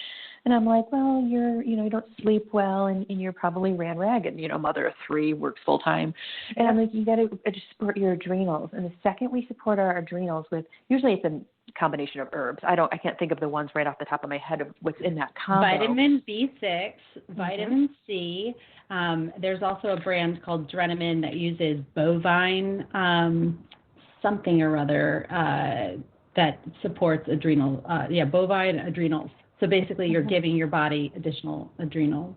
And I'm like, "Well, you don't sleep well, and you're probably ran ragged, mother of 3, works full time." And I'm like, "You got to just support your adrenals." And the second we support our adrenals with, usually it's a combination of herbs. I can't think of the ones right off the top of my head of what's in that combo. Vitamin B6, vitamin C. There's also a brand called Drenamin that uses bovine something or other that supports bovine adrenals. So basically you're giving your body additional adrenals.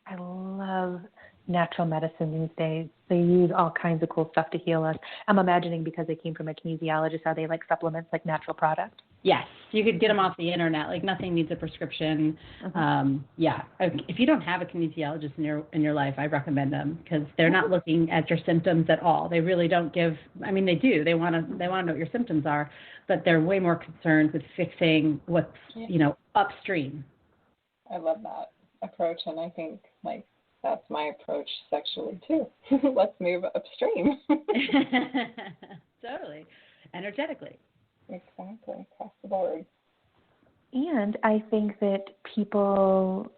I love natural medicine these days. They use all kinds of cool stuff to heal us. I'm imagining because they came from a kinesiologist, how they like supplements like natural product. Yes, you could get them off the internet. Like nothing needs a prescription. If you don't have a kinesiologist in your life, I recommend them because they're not looking at your symptoms at all. They really don't give. I mean, they do. They want to know what your symptoms are, but they're way more concerned with fixing what's upstream. I love that approach, and I think that's my approach sexually too. Let's move upstream. Totally, energetically. Exactly, across the board. And I think that people,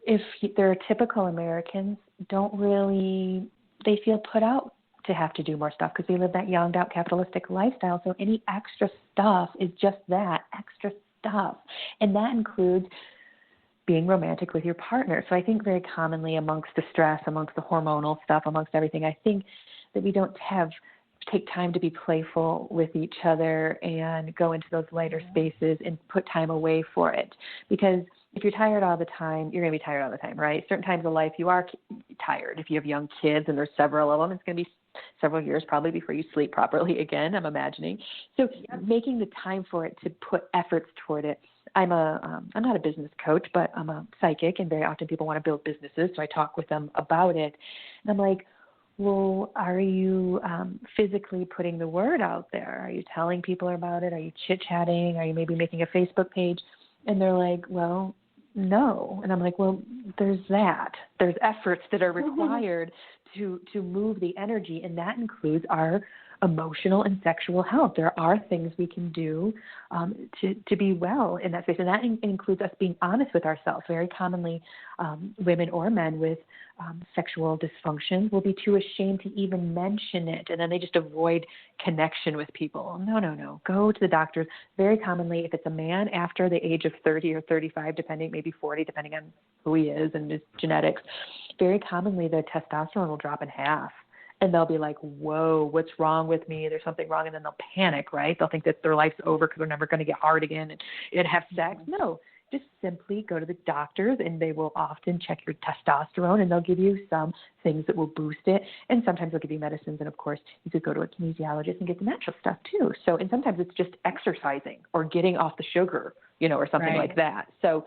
if they're typical Americans, they feel put out to have to do more stuff because they live that younged out capitalistic lifestyle. So any extra stuff is just that, extra stuff. And that includes being romantic with your partner. So I think very commonly amongst the stress, amongst the hormonal stuff, amongst everything, I think that we don't take time to be playful with each other and go into those lighter spaces and put time away for it. Because if you're tired all the time, you're going to be tired all the time, right? Certain times of life, you are tired. If you have young kids and there's several of them, it's going to be several years probably before you sleep properly again, I'm imagining. So making the time for it to put efforts toward it. I'm not a business coach, but I'm a psychic, and very often people want to build businesses, so I talk with them about it. And I'm like, well, are you physically putting the word out there? Are you telling people about it? Are you chit-chatting? Are you maybe making a Facebook page? And they're like, well, no. And I'm like, well, there's that. There's efforts that are required to move the energy, and that includes our emotional and sexual health. There are things we can do to be well in that space, and that includes us being honest with ourselves. Very commonly, women or men with sexual dysfunction will be too ashamed to even mention it, and then they just avoid connection with people. No. Go to the doctors. Very commonly, if it's a man after the age of 30 or 35, maybe 40, depending on who he is and his genetics, very commonly the testosterone will drop in half. And they'll be like, whoa, what's wrong with me? There's something wrong. And then they'll panic, right? They'll think that their life's over because they're never going to get hard again and have sex. No, just simply go to the doctors, and they will often check your testosterone, and they'll give you some things that will boost it. And sometimes they'll give you medicines. And of course, you could go to a kinesiologist and get the natural stuff too. So, and sometimes it's just exercising or getting off the sugar, or something like that. So,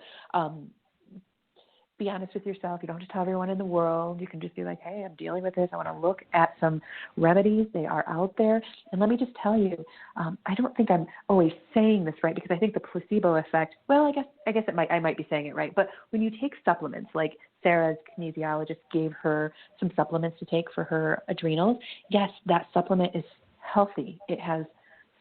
be honest with yourself. You don't have to tell everyone in the world. You can just be like, hey, I'm dealing with this. I want to look at some remedies. They are out there. And let me just tell you, I don't think I'm always saying this right, because I think the placebo effect, well, I guess I might be saying it right. But when you take supplements, like Sarah's kinesiologist gave her some supplements to take for her adrenals, yes, that supplement is healthy. It has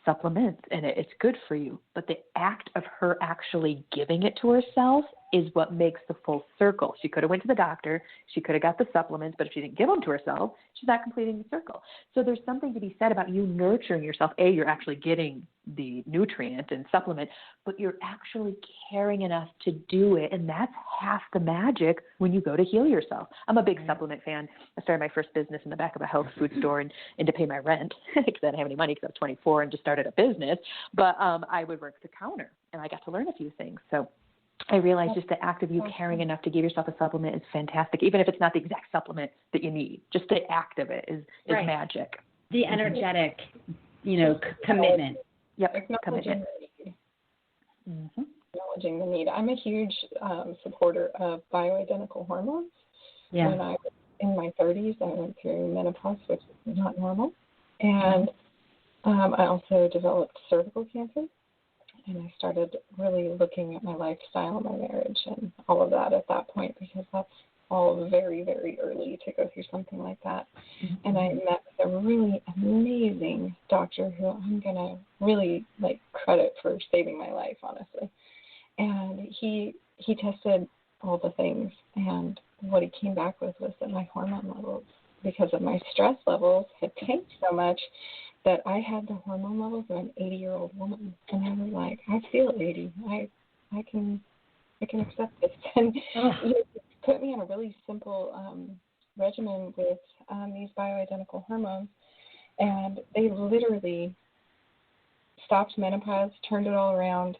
supplements in it. It's good for you. But the act of her actually giving it to herself is what makes the full circle. She could have went to the doctor. She could have got the supplements, but if she didn't give them to herself, she's not completing the circle. So there's something to be said about you nurturing yourself. You're actually getting the nutrient and supplement, but you're actually caring enough to do it. And that's half the magic when you go to heal yourself. I'm a big supplement fan. I started my first business in the back of a health food store and to pay my rent because I didn't have any money because I was 24 and just started a business. But I would work the counter, and I got to learn a few things. So I realized just the act of you caring enough to give yourself a supplement is fantastic, even if it's not the exact supplement that you need. Just the act of it is magic. The energetic, commitment. Yep, Acknowledging commitment. the need. Acknowledging the need. I'm a huge supporter of bioidentical hormones. Yeah. When I was in my 30s, I went through menopause, which is not normal. And I also developed cervical cancer. And I started really looking at my lifestyle, my marriage, and all of that at that point, because that's all very, very early to go through something like that. And I met with a really amazing doctor who I'm going to really credit for saving my life, honestly. And he tested all the things, and what he came back with was that my hormone levels, because of my stress levels, had tanked so much that I had the hormone levels of an 80-year-old woman. And I was like, I feel 80. I can accept this. And he put me on a really simple regimen with these bioidentical hormones. And they literally stopped menopause, turned it all around,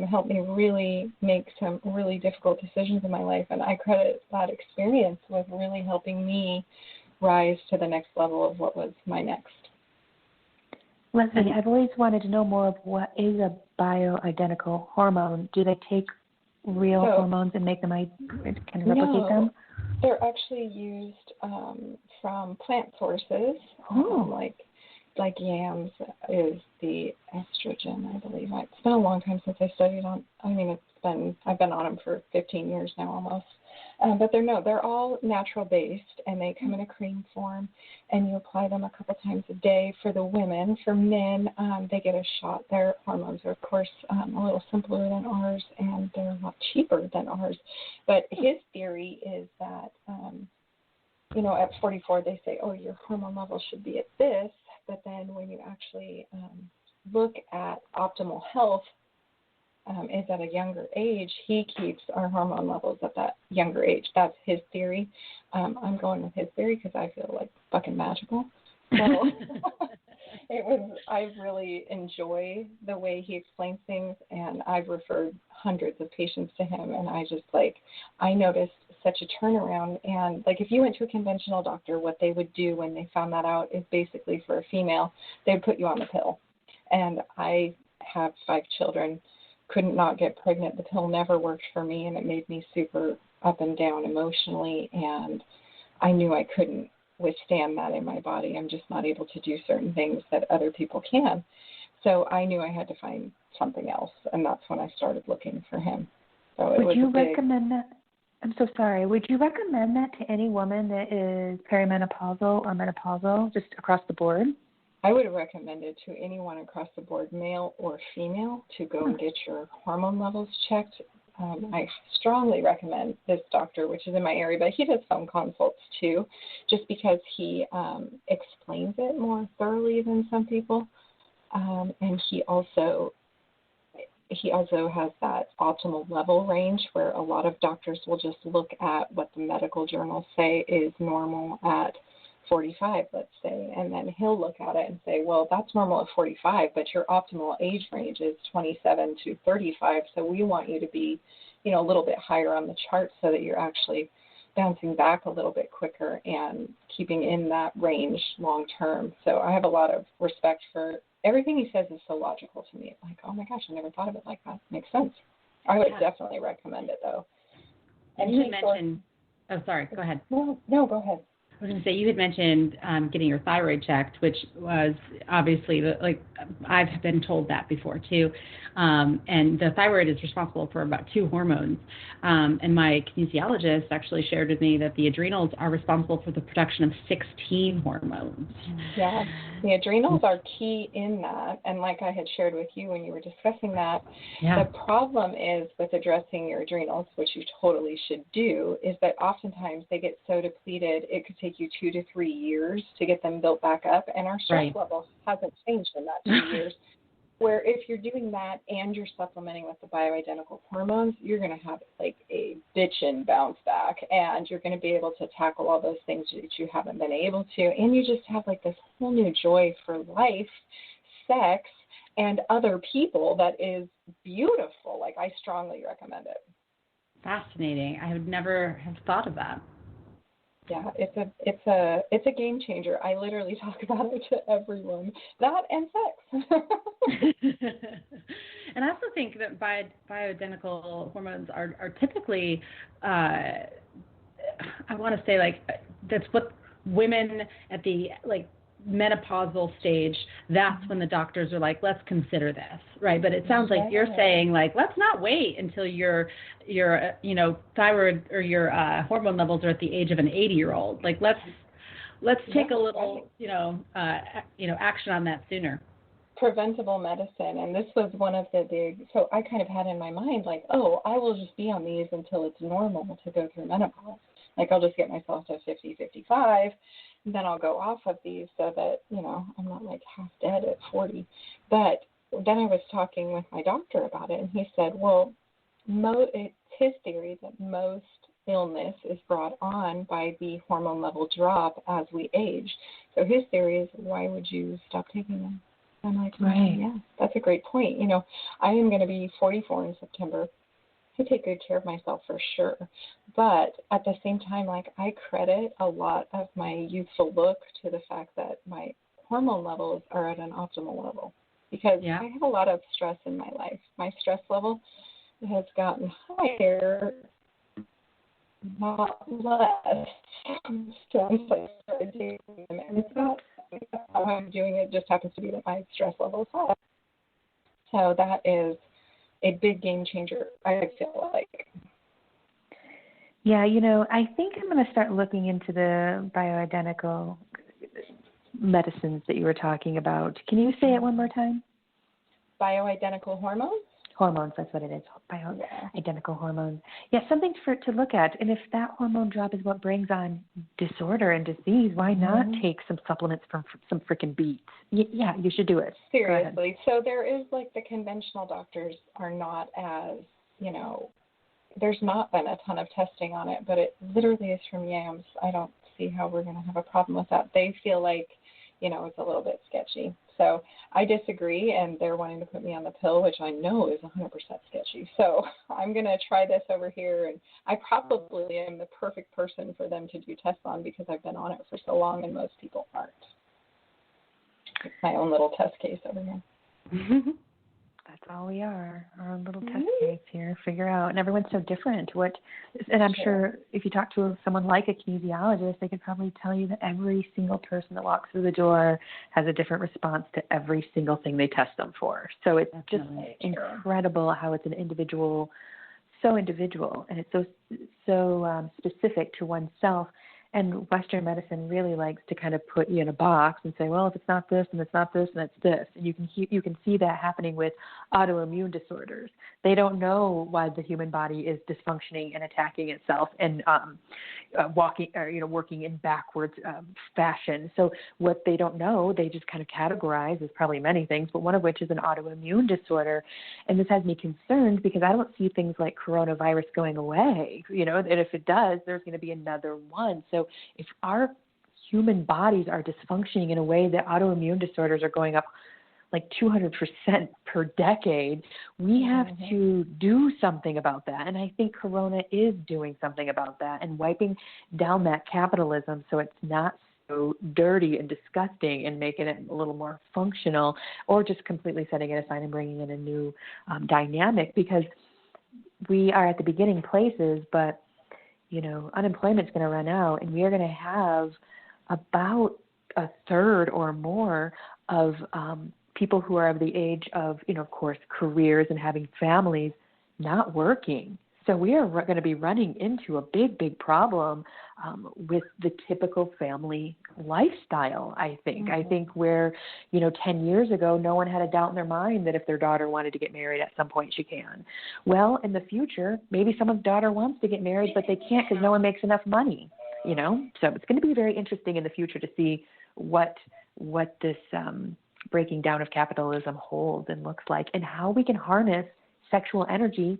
helped me really make some really difficult decisions in my life. And I credit that experience with really helping me rise to the next level of what was my next. Leslie, I've always wanted to know more of what is a bioidentical hormone. Do they take real hormones and make them, can replicate them? They're actually used from plant sources, like yams is the estrogen, I believe. It's been a long time since I studied on. I've been on them for 15 years now almost. But they're all natural based, and they come in a cream form, and you apply them a couple times a day for the women. For men, they get a shot. Their hormones are, of course, a little simpler than ours, and they're a lot cheaper than ours. But his theory is that, at 44, they say, oh, your hormone level should be at this. But then when you actually look at optimal health, is at a younger age, he keeps our hormone levels at that younger age. That's his theory. I'm going with his theory because I feel like fucking magical. So I really enjoy the way he explains things, and I've referred hundreds of patients to him, and I noticed such a turnaround. And if you went to a conventional doctor, what they would do when they found that out is basically for a female, they would put you on the pill. And I have 5 children. Couldn't not get pregnant. The pill never worked for me, and it made me super up and down emotionally, and I knew I couldn't withstand that in my body. I'm just not able to do certain things that other people can. So I knew I had to find something else, and that's when I started looking for him. So would you recommend that? I'm so sorry. Would you recommend that to any woman that is perimenopausal or menopausal, just across the board? I would recommend it to anyone across the board, male or female, to go and get your hormone levels checked. I strongly recommend this doctor, which is in my area, but he does phone consults too, just because he explains it more thoroughly than some people. And he also has that optimal level range where a lot of doctors will just look at what the medical journals say is normal at 45, let's say, and then he'll look at it and say, well, that's normal at 45, but your optimal age range is 27 to 35, so we want you to be, a little bit higher on the chart so that you're actually bouncing back a little bit quicker and keeping in that range long term. So I have a lot of respect for everything he says is so logical to me. It's like, oh my gosh, I never thought of it like that. Makes sense. I would definitely recommend it though. And you had mentioned, sorry, go ahead. No, go ahead. I was going to say, you had mentioned getting your thyroid checked, which was obviously, I've been told that before too. And the thyroid is responsible for about 2 hormones. And my kinesiologist actually shared with me that the adrenals are responsible for the production of 16 hormones. Yeah, the adrenals are key in that. And like I had shared with you when you were discussing that, the problem is with addressing your adrenals, which you totally should do, is that oftentimes they get so depleted, it could take you 2 to 3 years to get them built back up. And our stress level hasn't changed in that 2 years. Where if you're doing that and you're supplementing with the bioidentical hormones, you're going to have like a bitchin' bounce back, and you're going to be able to tackle all those things that you haven't been able to. And you just have like this whole new joy for life, sex, and other people that is beautiful. Like, I strongly recommend it. Fascinating. I would never have thought of that. Yeah, it's a game changer. I literally talk about it to everyone. That and sex. And I also think that bioidentical hormones are typically, I want to say, like, that's what women at the menopausal stage, that's when the doctors are like, let's consider this, right? But it sounds like you're saying, like, let's not wait until your thyroid or your hormone levels are at the age of an 80-year-old. Like, let's take a little action on that sooner. Preventable medicine, and this was one of the big, so I kind of had in my mind, like, oh, I will just be on these until it's normal to go through menopause. Like, I'll just get myself to 50, 55, and then I'll go off of these so that, I'm not like half dead at 40. But then I was talking with my doctor about it, and he said, well, it's his theory that most illness is brought on by the hormone level drop as we age. So his theory is, why would you stop taking them? I'm like, right. Yeah, that's a great point. I am going to be 44 in September. I take good care of myself for sure. But at the same time, like, I credit a lot of my youthful look to the fact that my hormone levels are at an optimal level. Because I have a lot of stress in my life. My stress level has gotten higher, not less. So I'm started doing them. And it's not how I'm doing it, just happens to be that my stress level is high. So that is a big game changer, I feel like. Yeah, I think I'm going to start looking into the bioidentical medicines that you were talking about. Can you say it one more time? Bioidentical hormones? Hormones, that's what it is. Bioidentical hormones. Yeah, something to look at. And if that hormone drop is what brings on disorder and disease, why not take some supplements from some freaking beets? Yeah, you should do it. Seriously. So there is, like, the conventional doctors are not as, there's not been a ton of testing on it, but it literally is from yams. I don't see how we're going to have a problem with that. They feel like, it's a little bit sketchy. So I disagree, and they're wanting to put me on the pill, which I know is 100% sketchy. So I'm going to try this over here, and I probably am the perfect person for them to do tests on because I've been on it for so long, and most people aren't. It's my own little test case over here. That's all we are, our own little test case here, figure out. And everyone's so different. And I'm sure if you talk to someone like a kinesiologist, they could probably tell you that every single person that walks through the door has a different response to every single thing they test them for. So it's just incredible how it's so individual, and it's so specific to oneself. And Western medicine really likes to kind of put you in a box and say, well, if it's not this, and it's not this, and it's this. And you can see that happening with autoimmune disorders. They don't know why the human body is dysfunctioning and attacking itself and working in backwards fashion. So what they don't know, they just kind of categorize as probably many things, but one of which is an autoimmune disorder. And this has me concerned because I don't see things like coronavirus going away. And if it does, there's going to be another one. So if our human bodies are dysfunctioning in a way that autoimmune disorders are going up like 200% per decade. We have to do something about that. And I think Corona is doing something about that and wiping down that capitalism so it's not so dirty and disgusting and making it a little more functional, or just completely setting it aside and bringing in a new dynamic, because we are at the beginning places, but, you know, unemployment's going to run out, and we are going to have about a third or more of people who are of the age of, you know, of course, careers and having families not working. So we are going to be running into a big, big problem with the typical family lifestyle, I think. I think where, you know, 10 years ago, no one had a doubt in their mind that if their daughter wanted to get married at some point, she can. Well, in the future, maybe someone's daughter wants to get married, but they can't because no one makes enough money, you know. So it's going to be very interesting in the future to see what this breaking down of capitalism holds and looks like, and how we can harness sexual energy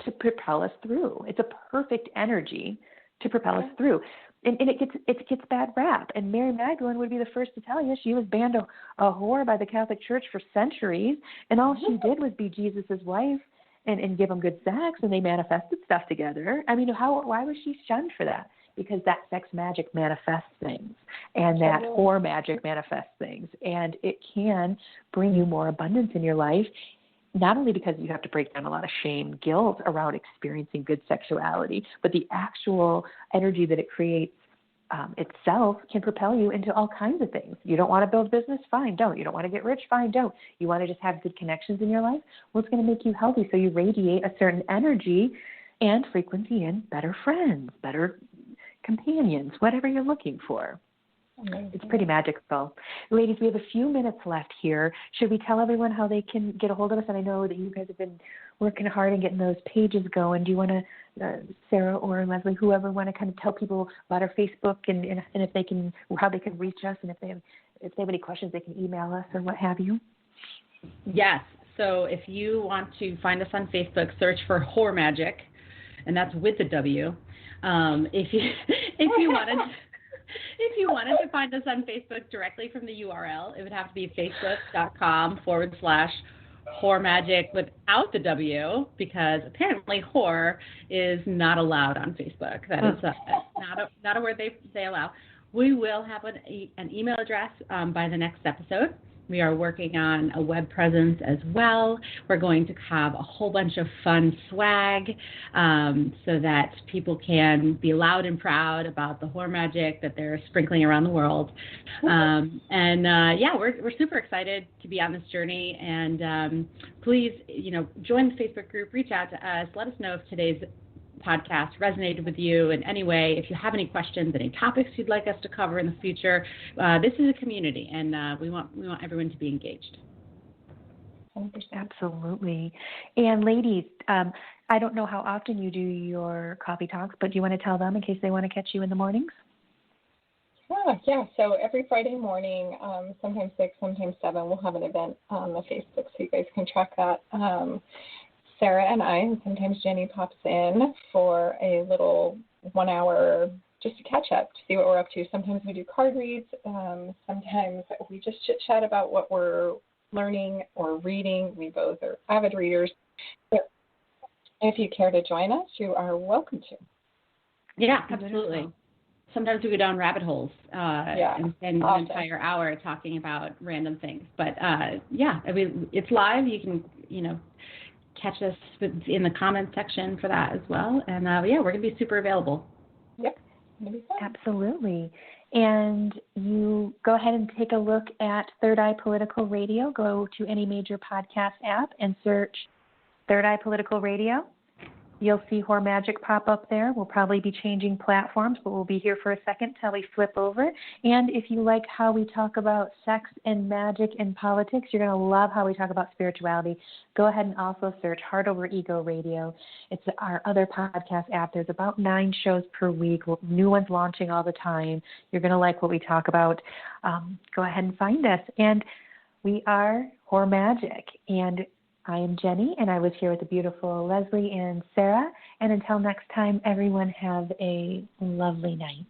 to propel us through. It's a perfect energy to propel us through. And it gets bad rap. And Mary Magdalene would be the first to tell you she was banned a whore by the Catholic Church for centuries, and all she did was be Jesus's wife and give him good sex, and they manifested stuff together. I mean, why was she shunned for that? Because that sex magic manifests things, and that whore magic manifests things, and it can bring you more abundance in your life, not only because you have to break down a lot of shame, guilt around experiencing good sexuality, but the actual energy that it creates itself can propel you into all kinds of things. You don't want to build business? Fine, don't. You don't want to get rich? Fine, don't. You want to just have good connections in your life? Well, it's going to make you healthy, so you radiate a certain energy and frequency in better friends, better companions, whatever you're looking for. Amazing. It's pretty magical. Ladies, we have a few minutes left here. Should we tell everyone how they can get a hold of us? And I know that you guys have been working hard and getting those pages going. Do you want to, Sarah or Leslie, whoever, want to kind of tell people about our Facebook and if they can, how they can reach us, and if they have any questions, they can email us or what have you? Yes. So if you want to find us on Facebook, search for Whore Magic, and that's with the W. If you wanted to find us on Facebook directly from the URL, it would have to be facebook.com/Whore Magic without the W, because apparently whore is not allowed on Facebook. That is not a word they allow. We will have an email address by the next episode. We are working on a web presence as well. We're going to have a whole bunch of fun swag so that people can be loud and proud about the whore magic that they're sprinkling around the world. We're super excited to be on this journey. And please, join the Facebook group, reach out to us, let us know if today's podcast resonated with you in any way. If you have any questions, any topics you'd like us to cover in the future, this is a community, and we want everyone to be engaged. 100%. Absolutely. And ladies, I don't know how often you do your coffee talks, but do you want to tell them in case they want to catch you in the mornings? Yeah. So every Friday morning, sometimes 6, sometimes 7, we'll have an event on the Facebook, so you guys can track that. Sarah and I, and sometimes Jenny pops in for a little 1 hour just to catch up, to see what we're up to. Sometimes we do card reads. Sometimes we just chit-chat about what we're learning or reading. We both are avid readers. But if you care to join us, you are welcome to. Yeah, absolutely. Sometimes we go down rabbit holes and spend an entire hour talking about random things. But, it's live. You can, catch us in the comments section for that as well. And we're going to be super available. Yep. It'll be fun. Absolutely. And you go ahead and take a look at Third Eye Political Radio. Go to any major podcast app and search Third Eye Political Radio. You'll see Whore Magic pop up there. We'll probably be changing platforms, but we'll be here for a second till we flip over. And if you like how we talk about sex and magic and politics, you're going to love how we talk about spirituality. Go ahead and also search Heart Over Ego Radio. It's our other podcast app. There's about 9 shows per week. New ones launching all the time. You're going to like what we talk about. Go ahead and find us. And we are Whore Magic. And I am Jenny, and I was here with the beautiful Leslie and Sarah. And until next time, everyone have a lovely night.